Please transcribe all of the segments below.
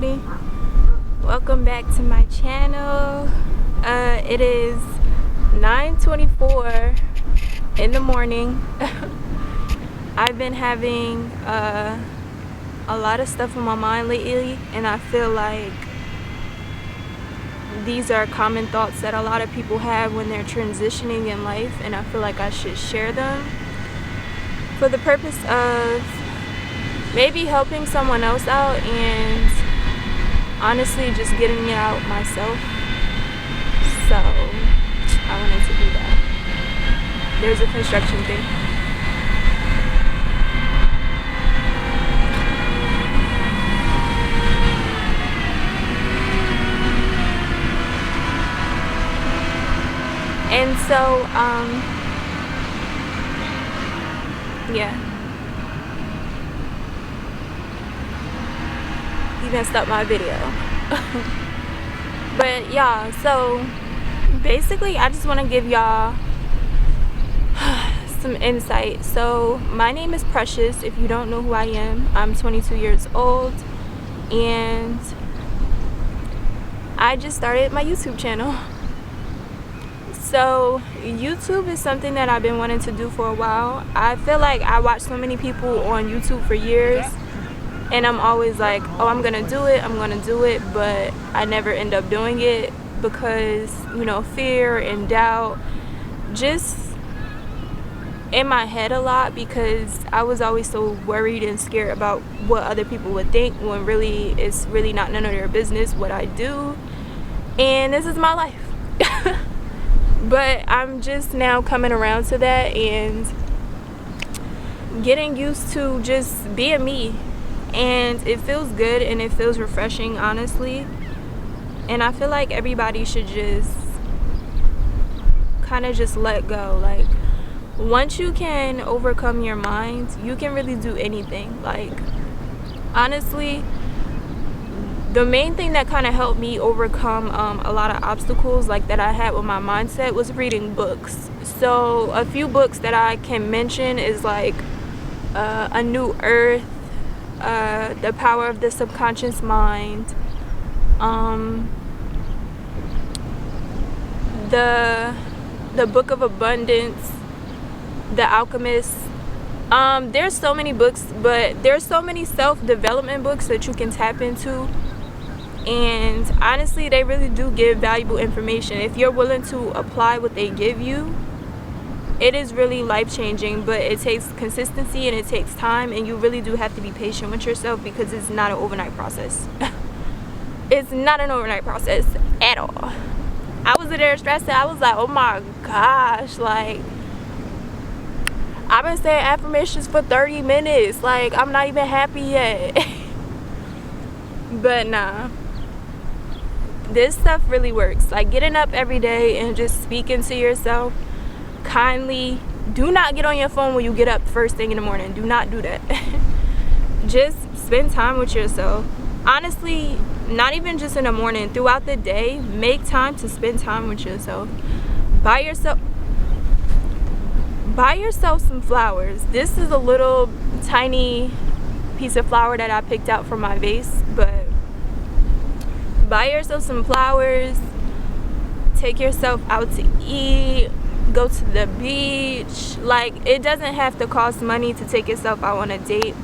everybody. Welcome back to my channel. It is 9:24 in the morning. I've been having a lot of stuff on my mind lately, and I feel like these are common thoughts that a lot of people have when they're transitioning in life, and I feel like I should share them for the purpose of maybe helping someone else out and honestly just getting it out myself. So I wanted to do that. There's a construction thing. And so yeah, you messed up my video. But yeah, so basically I just want to give y'all some insight. So my name is Precious. If you don't know who I am, I'm 22 years old, and I just started my YouTube channel. So YouTube is something that I've been wanting to do for a while. I feel like I watch so many people on YouTube for years, and I'm always like, oh, I'm gonna do it, but I never end up doing it because, you know, fear and doubt just in my head a lot, because I was always so worried and scared about what other people would think, when really it's really not none of their business what I do, and this is my life. But I'm just now coming around to that and getting used to just being me, and it feels good and it feels refreshing, honestly. And I feel like everybody should just kind of just let go. Like, once you can overcome your mind, you can really do anything. Like, honestly, the main thing that kind of helped me overcome a lot of obstacles like that I had with my mindset was reading books. So a few books that I can mention is like A New Earth, The Power of the Subconscious Mind, the Book of Abundance, The Alchemist. There's so many books, but there's so many self-development books that you can tap into. And honestly, they really do give valuable information. If you're willing to apply what they give you, it is really life-changing. But it takes consistency and it takes time, and you really do have to be patient with yourself, because it's not an overnight process. It's not an overnight process at all. I was in there stressed out. I was like, oh my gosh, like, I've been saying affirmations for 30 minutes. Like, I'm not even happy yet. But nah, this stuff really works. Like, getting up every day and just speaking to yourself kindly. Do not get on your phone when you get up first thing in the morning. Do not do that. Just spend time with yourself. Honestly, not even just in the morning, throughout the day, make time to spend time with yourself. Buy yourself some flowers. This is a little tiny piece of flower that I picked out from my vase, but buy yourself some flowers, take yourself out to eat, go to the beach. Like, it doesn't have to cost money to take yourself out on a date,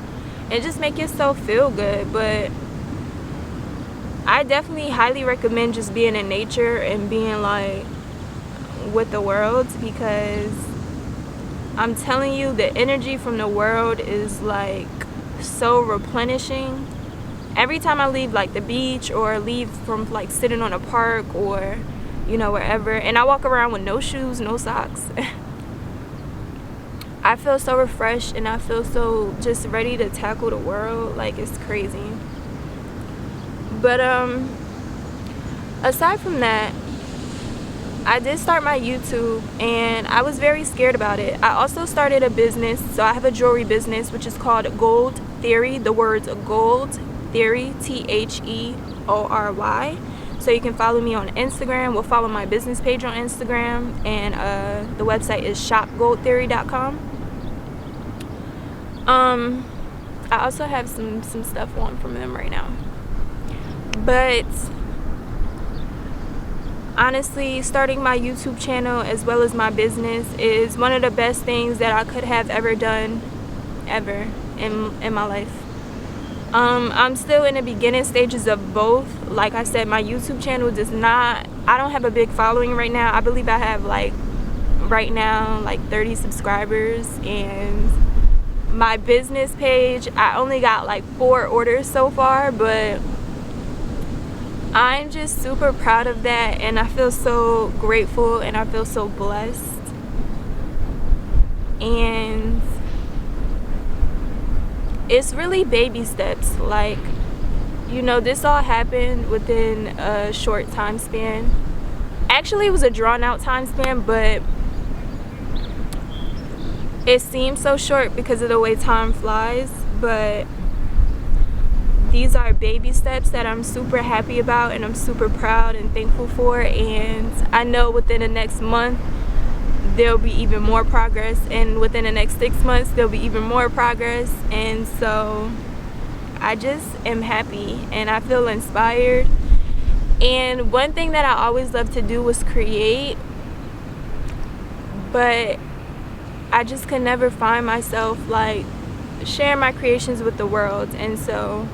and just make yourself feel good. But I definitely highly recommend just being in nature and being like with the world, because I'm telling you, the energy from the world is like so replenishing. Every time I leave like the beach, or leave from like sitting on a park, or you know, wherever, and I walk around with no shoes, no socks, I feel so refreshed, and I feel so just ready to tackle the world. Like, it's crazy. But aside from that, I did start my YouTube, and I was very scared about it. I also started a business. So I have a jewelry business, which is called Gold Theory. The words Gold Theory, Theory. So you can follow me on Instagram. We'll follow my business page on Instagram, and the website is shopgoldtheory.com. I also have some stuff on from them right now. But honestly, starting my YouTube channel as well as my business is one of the best things that I could have ever done ever in my life. I'm still in the beginning stages of both. Like I said, my YouTube channel I don't have a big following right now. I believe I have right now 30 subscribers, and my business page, I only got 4 orders so far, but I'm just super proud of that, and I feel so grateful and I feel so blessed. And it's really baby steps. This all happened within a short time span. Actually, it was a drawn out time span, but it seems so short because of the way time flies. But these are baby steps that I'm super happy about, and I'm super proud and thankful for. And I know within the next month there'll be even more progress, and within the next 6 months there'll be even more progress. And so I just am happy and I feel inspired. And one thing that I always loved to do was create, but I just could never find myself sharing my creations with the world. And so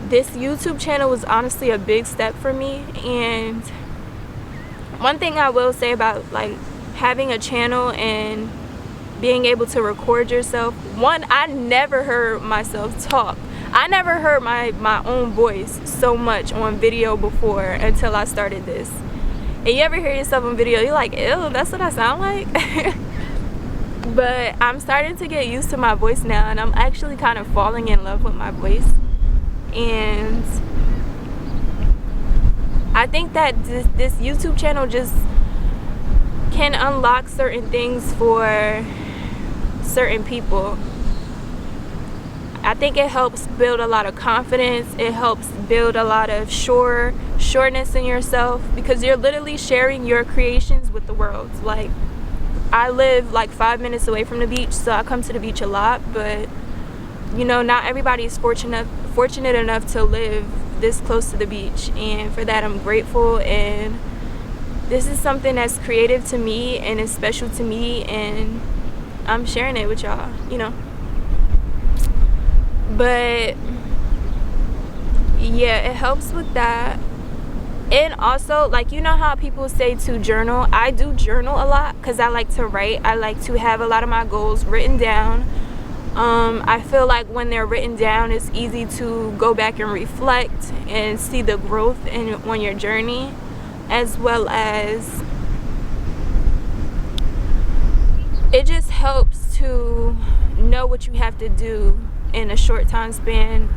this YouTube channel was honestly a big step for me. And one thing I will say about having a channel and being able to record yourself, one, I never heard myself talk. I never heard my own voice so much on video before until I started this. And you ever hear yourself on video, you're like, ew, that's what I sound like? But I'm starting to get used to my voice now, and I'm actually kind of falling in love with my voice. And I think that this YouTube channel just can unlock certain things for certain people. I think it helps build a lot of confidence. It helps build a lot of sureness in yourself, because you're literally sharing your creations with the world. I live 5 minutes away from the beach, so I come to the beach a lot, but not everybody is fortunate enough to live this close to the beach, and for that I'm grateful. And this is something that's creative to me and is special to me, and I'm sharing it with y'all, But yeah, it helps with that. And also, how people say to journal, I do journal a lot because I like to write. I like to have a lot of my goals written down. I feel like when they're written down, it's easy to go back and reflect and see the growth on your journey, as well as it just helps to know what you have to do in a short time span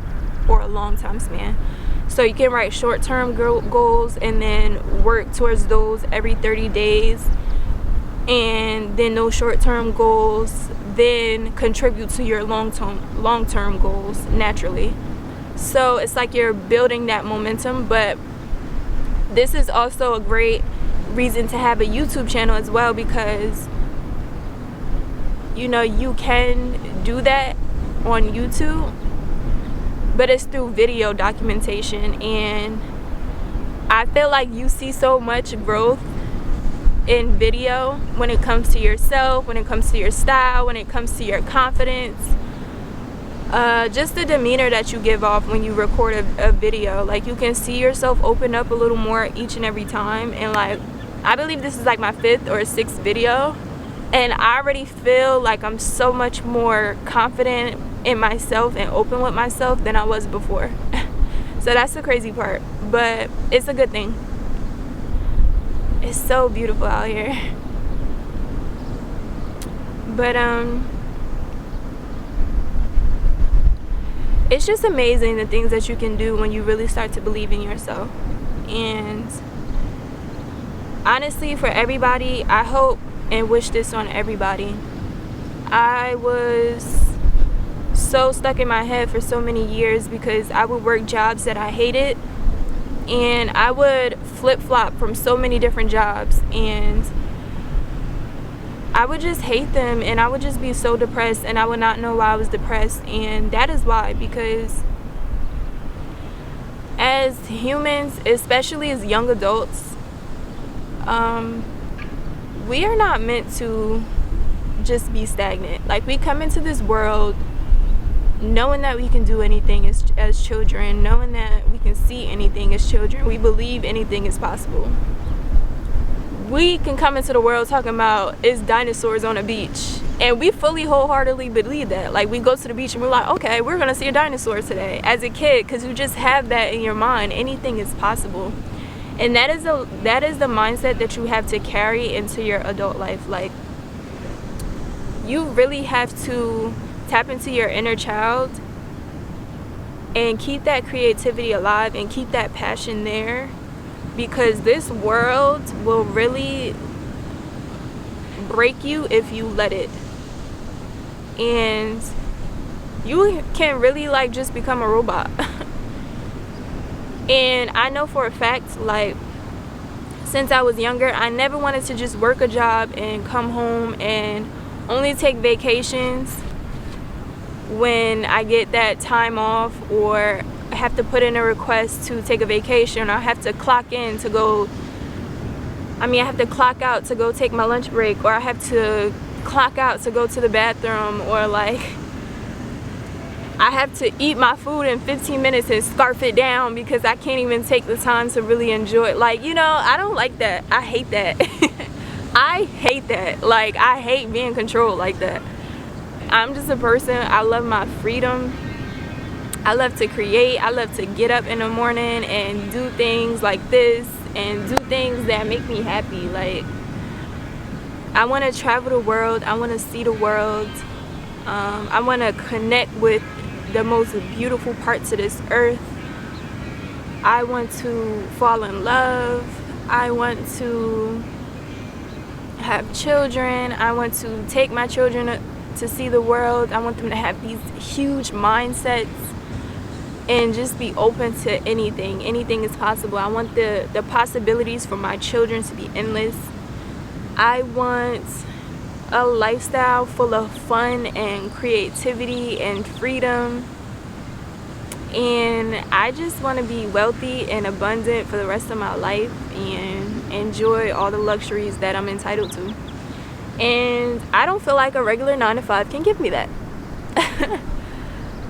or a long time span. So you can write short-term goals and then work towards those every 30 days, and then those short-term goals then contribute to your long-term goals naturally. So it's like you're building that momentum. But this is also a great reason to have a YouTube channel as well, because you can do that on YouTube, but it's through video documentation. And I feel like you see so much growth in video when it comes to yourself, when it comes to your style, when it comes to your confidence, just the demeanor that you give off when you record a video. You can see yourself open up a little more each and every time. And I believe this is my 5th or 6th video, and I already feel like I'm so much more confident in myself and open with myself than I was before. So that's the crazy part, but it's a good thing. It's so beautiful out here. But it's just amazing the things that you can do when you really start to believe in yourself. And honestly, for everybody, I hope and wish this on everybody. I was so stuck in my head for so many years because I would work jobs that I hated, and I would flip-flop from so many different jobs, and I would just hate them, and I would just be so depressed, and I would not know why I was depressed. And that is why, because as humans, especially as young adults, we are not meant to just be stagnant. Like, we come into this world knowing that we can do anything as children, knowing that we can see anything as children. We believe anything is possible. We can come into the world talking about it's dinosaurs on a beach, and we fully wholeheartedly believe that. Like, we go to the beach and we're like, okay, we're gonna see a dinosaur today as a kid, because you just have that in your mind. Anything is possible. And that is the mindset that you have to carry into your adult life. Like, you really have to tap into your inner child and keep that creativity alive and keep that passion there, because this world will really break you if you let it. And you can really, like, just become a robot. And I know for a fact, like, since I was younger, I never wanted to just work a job and come home and only take vacations when I get that time off, or I have to put in a request to take a vacation, or I have to clock in to go, I have to clock out to go take my lunch break, or I have to clock out to go to the bathroom, or like I have to eat my food in 15 minutes and scarf it down because I can't even take the time to really enjoy it. Like, you know, I don't like that. I hate that. I hate that. Like, I hate being controlled like that. I'm just a person, I love my freedom. I love to create. I love to get up in the morning and do things like this and do things that make me happy. Like, I want to travel the world. I want to see the world. I want to connect with the most beautiful parts of this earth. I want to fall in love. I want to have children. I want to take my children to see the world. I want them to have these huge mindsets and just be open to anything. Anything is possible. I want the possibilities for my children to be endless. I want a lifestyle full of fun and creativity and freedom. And I just want to be wealthy and abundant for the rest of my life and enjoy all the luxuries that I'm entitled to. And I don't feel like a regular 9-to-5 can give me that.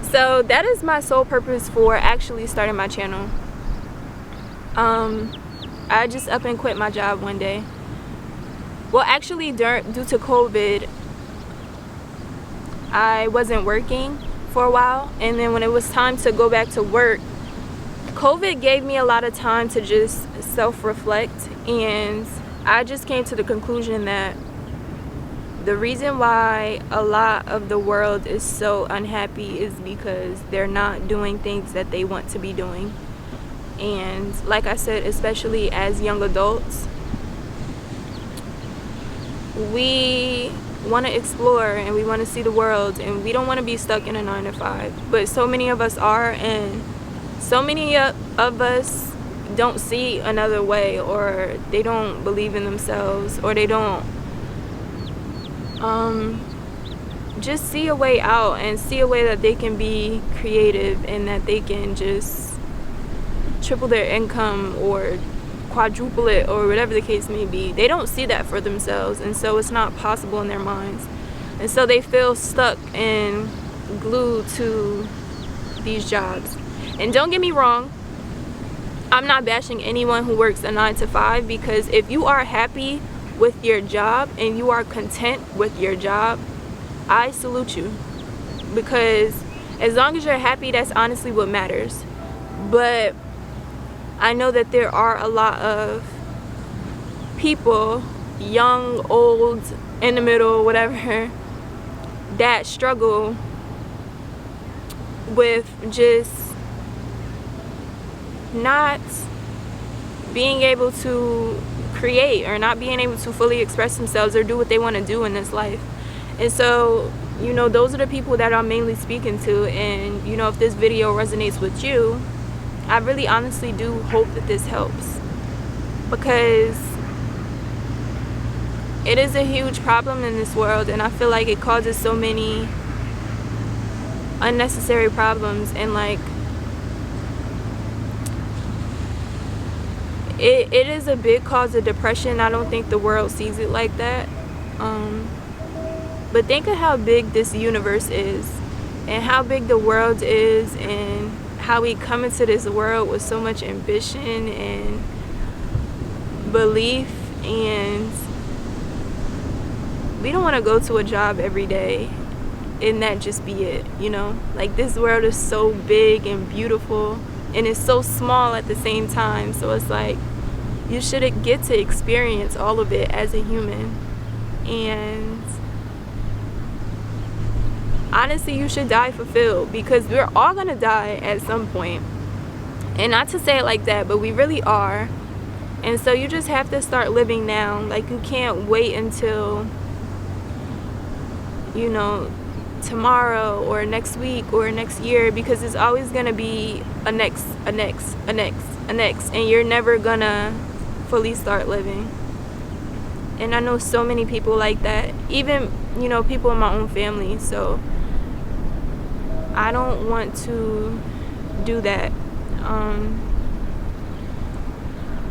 So that is my sole purpose for actually starting my channel. I just up and quit my job one day. Well, actually, due to COVID, I wasn't working for a while. And then when it was time to go back to work, COVID gave me a lot of time to just self-reflect. And I just came to the conclusion that the reason why a lot of the world is so unhappy is because they're not doing things that they want to be doing. And like I said, especially as young adults, we want to explore and we want to see the world, and we don't want to be stuck in a 9-to-5. But so many of us are, and so many of us don't see another way, or they don't believe in themselves, or they don't just see a way out and see a way that they can be creative and that they can just triple their income or quadruple it or whatever the case may be. They don't see that for themselves, and so it's not possible in their minds, and so they feel stuck and glued to these jobs. And don't get me wrong, I'm not bashing anyone who works a 9-to-5, because if you are happy with your job and you are content with your job, I salute you, because as long as you're happy, that's honestly what matters. But I know that there are a lot of people, young, old, in the middle, whatever, that struggle with just not being able to create, or not being able to fully express themselves or do what they want to do in this life. And so, you know, those are the people that I'm mainly speaking to. And, you know, if this video resonates with you, I really honestly do hope that this helps, because it is a huge problem in this world, and I feel like it causes so many unnecessary problems. And like, it is a big cause of depression. I don't think the world sees it like that. But think of how big this universe is, and how big the world is, and how we come into this world with so much ambition and belief, and we don't want to go to a job every day and that just be it, you know? Like, this world is so big and beautiful, and it's so small at the same time. So it's like, you should get to experience all of it as a human. And honestly, you should die fulfilled, because we're all gonna die at some point. And not to say it like that, but we really are. And so you just have to start living now. Like, you can't wait until, you know, tomorrow or next week or next year, because it's always gonna be a next, and you're never gonna fully start living. And I know so many people like that, even, you know, people in my own family. So I don't want to do that.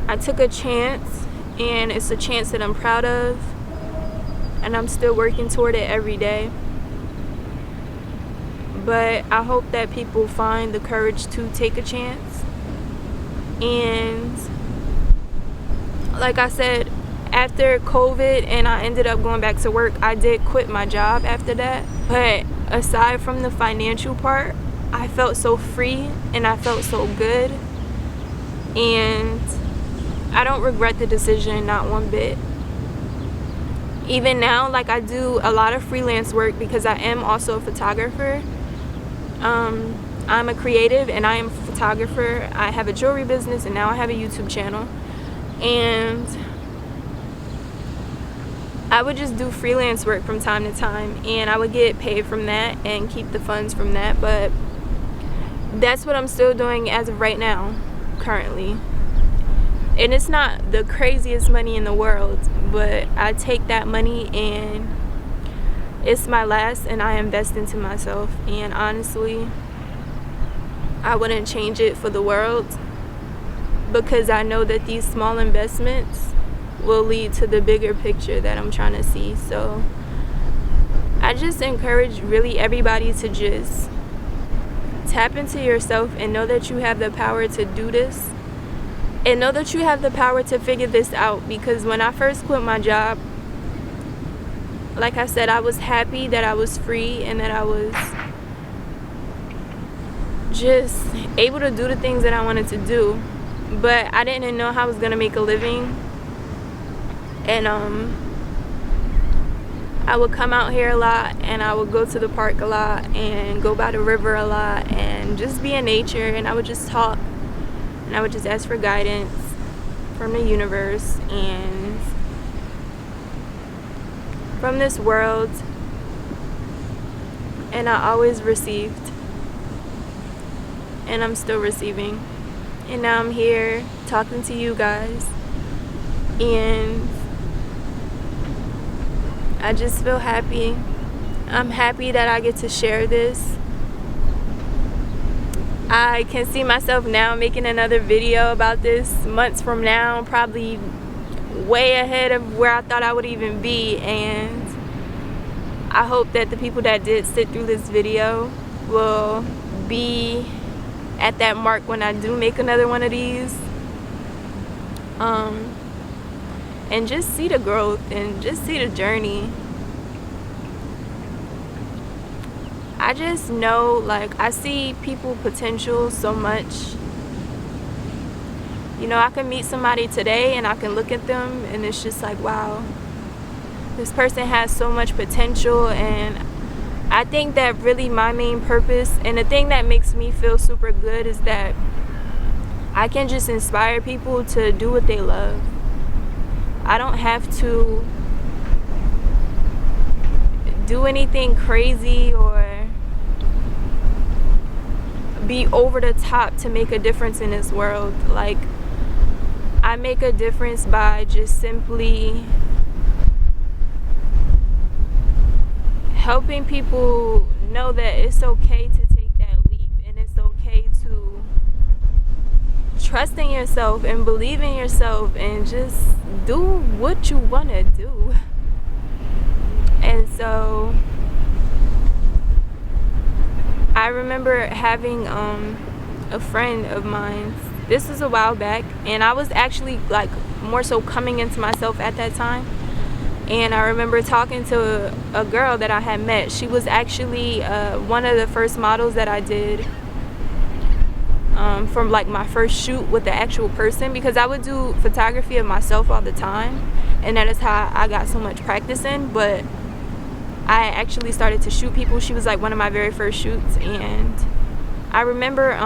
I took a chance, and it's a chance that I'm proud of, and I'm still working toward it every day. But I hope that people find the courage to take a chance. And like I said, after COVID and I ended up going back to work, I did quit my job after that. But aside from the financial part, I felt so free and I felt so good. And I don't regret the decision, not one bit. Even now, like, I do a lot of freelance work because I am also a photographer. I'm a creative and I am a photographer. I have a jewelry business and now I have a YouTube channel. And I would just do freelance work from time to time, and I would get paid from that and keep the funds from that. But that's what I'm still doing as of right now, currently. And it's not the craziest money in the world, but I take that money and it's my last, and I invest into myself. And honestly, I wouldn't change it for the world, because I know that these small investments will lead to the bigger picture that I'm trying to see. So I just encourage really everybody to just tap into yourself and know that you have the power to do this, and know that you have the power to figure this out. Because when I first quit my job, like I said, I was happy that I was free and that I was just able to do the things that I wanted to do. But I didn't know how I was going to make a living. And I would come out here a lot, and I would go to the park a lot, and go by the river a lot, and just be in nature. And I would just talk, and I would just ask for guidance from the universe and from this world. And I always received, and I'm still receiving. And now I'm here talking to you guys, and I just feel happy. I'm happy that I get to share this. I can see myself now making another video about this months from now, probably way ahead of where I thought I would even be. And I hope that the people that did sit through this video will be at that mark when I do make another one of these. And just see the growth and just see the journey. I just know, like, I see people potential so much. You know, I can meet somebody today and I can look at them and it's just like, wow, this person has so much potential. And I think that really my main purpose, and the thing that makes me feel super good, is that I can just inspire people to do what they love. I don't have to do anything crazy or be over the top to make a difference in this world. Like, I make a difference by just simply helping people know that it's okay to take that leap, and it's okay to trust in yourself and believe in yourself and just do what you want to do. And so I remember having a friend of mine. This was a while back, and I was actually like more so coming into myself at that time. And I remember talking to a girl that I had met. She was actually one of the first models that I did from like my first shoot with the actual person, because I would do photography of myself all the time, and that is how I got so much practice in. But I actually started to shoot people. She was like one of my very first shoots, and I remember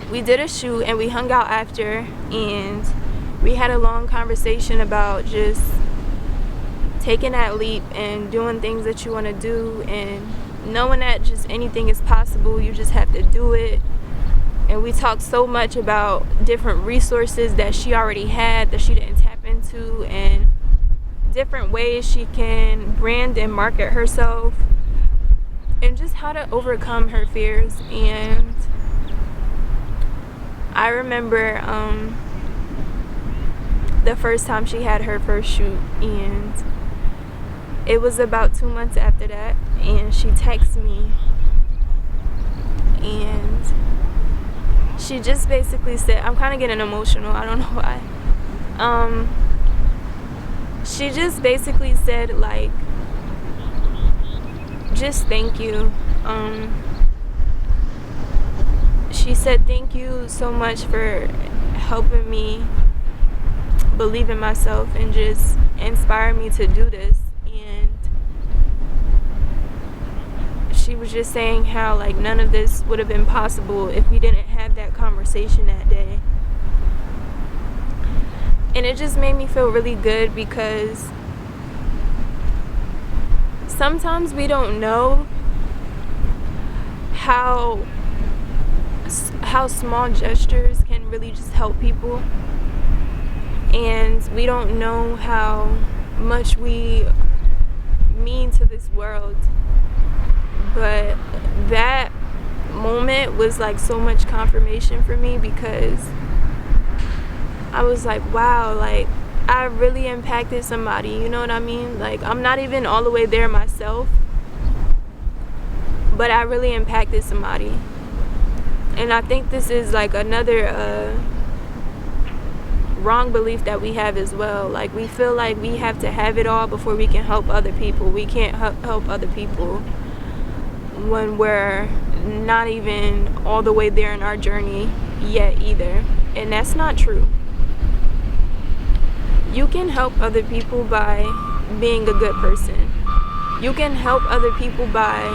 we did a shoot and we hung out after, and we had a long conversation about just taking that leap and doing things that you want to do, and knowing that just anything is possible. You just have to do it. And we talked so much about different resources that she already had that she didn't tap into, and different ways she can brand and market herself, and just how to overcome her fears. And I remember the first time she had her first shoot, and it was about 2 months after that, and she texted me, and she just basically said, I'm kind of getting emotional, I don't know why. She just basically said, like, just thank you. She said, thank you so much for helping me believe in myself and just inspire me to do this. And she was just saying how, like, none of this would have been possible if we didn't have that conversation that day. And it just made me feel really good, because sometimes we don't know how small gestures can really just help people, and we don't know how much we mean to this world. But that moment was like so much confirmation for me, because I was like, wow, like, I really impacted somebody, you know what I mean? Like, I'm not even all the way there myself, but I really impacted somebody. And I think this is like another wrong belief that we have as well. Like, we feel like we have to have it all before we can help other people. We can't help other people when we're not even all the way there in our journey yet either. And that's not true. You can help other people by being a good person. You can help other people by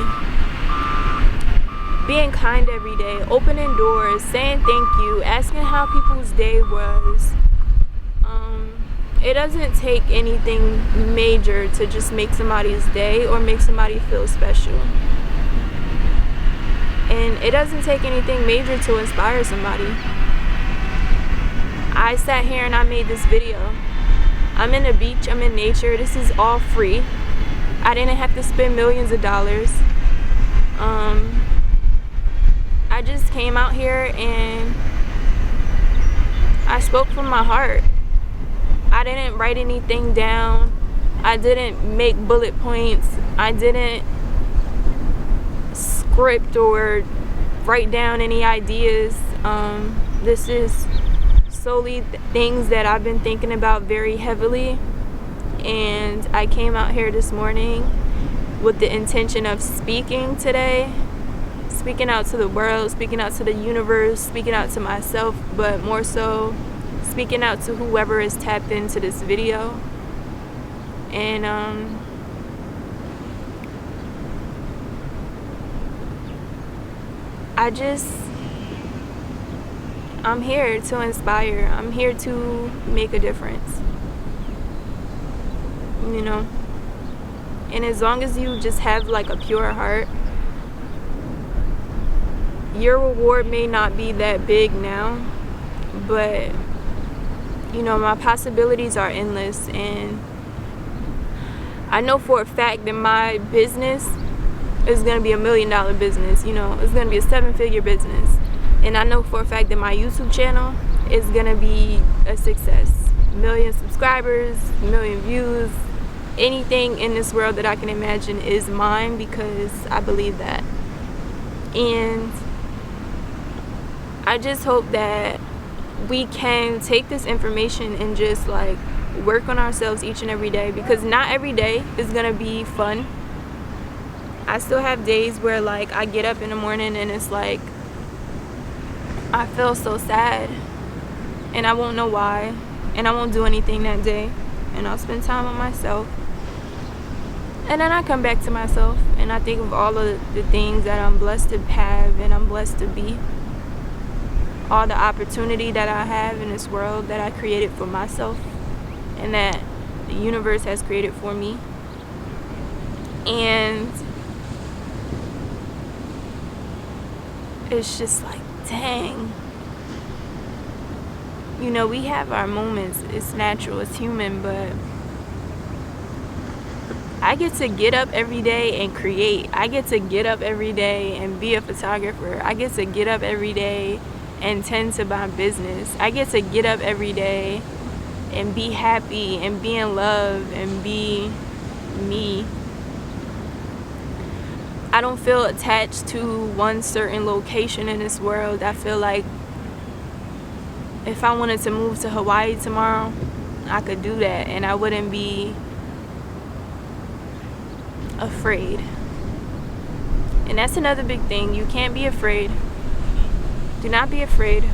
being kind every day, opening doors, saying thank you, asking how people's day was. It doesn't take anything major to just make somebody's day or make somebody feel special. And it doesn't take anything major to inspire somebody. I sat here and I made this video. I'm in the beach, I'm in nature, this is all free. I didn't have to spend millions of dollars. I just came out here and I spoke from my heart. I didn't write anything down. I didn't make bullet points. I didn't script or write down any ideas. This is solely things that I've been thinking about very heavily, and I came out here this morning with the intention of speaking today, speaking out to the world, speaking out to the universe, speaking out to myself, but more so speaking out to whoever is tapped into this video. And I'm here to inspire. I'm here to make a difference, you know. And as long as you just have like a pure heart, your reward may not be that big now, but you know, my possibilities are endless. And I know for a fact that my business is going to be $1 million business. You know, it's going to be a 7-figure business. And I know for a fact that my YouTube channel is gonna be a success. 1,000,000 subscribers, 1,000,000 views, anything in this world that I can imagine is mine, because I believe that. And I just hope that we can take this information and just like work on ourselves each and every day, because not every day is gonna be fun. I still have days where like I get up in the morning and it's like I feel so sad and I won't know why, and I won't do anything that day, and I'll spend time with myself, and then I come back to myself and I think of all of the things that I'm blessed to have and I'm blessed to be, all the opportunity that I have in this world that I created for myself and that the universe has created for me. And it's just like, dang, you know, we have our moments, it's natural, it's human, but I get to get up every day and create. I get to get up every day and be a photographer. I get to get up every day and tend to my business. I get to get up every day and be happy and be in love and be me. I don't feel attached to one certain location in this world. I feel like if I wanted to move to Hawaii tomorrow, I could do that and I wouldn't be afraid. And that's another big thing. You can't be afraid. Do not be afraid.